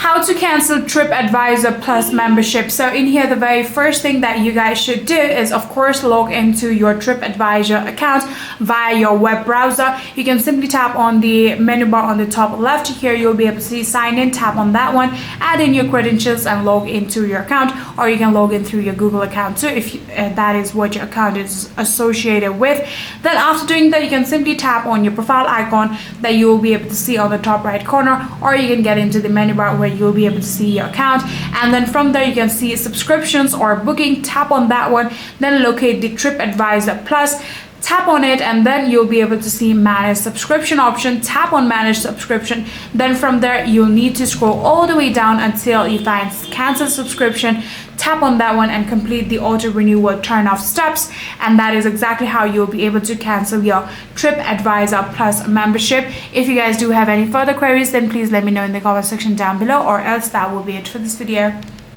how to cancel TripAdvisor Plus membership. So in here, the very first thing that you guys should do is, of course, log into your TripAdvisor account via your web browser. You can simply tap on the menu bar on the top left here. You'll be able to see sign in, tap on that one, add in your credentials and log into your account, or you can log in through your Google account too if that is what your account is associated with. Then after doing that, you can simply tap on your profile icon that you will be able to see on the top right corner, or you can get into the menu bar where you'll be able to see your account, and then from there you can see subscriptions or booking. Tap on that one, then locate the TripAdvisor Plus, tap on it, and then you'll be able to see manage subscription option. Tap on manage subscription. Then from there you'll need to scroll all the way down until you find cancel subscription. Tap on that one and complete the auto renewal turn off steps, and that is exactly how you'll be able to cancel your TripAdvisor Plus membership. If you guys do have any further queries, then please let me know in the comment section down below, or else that will be it for this video.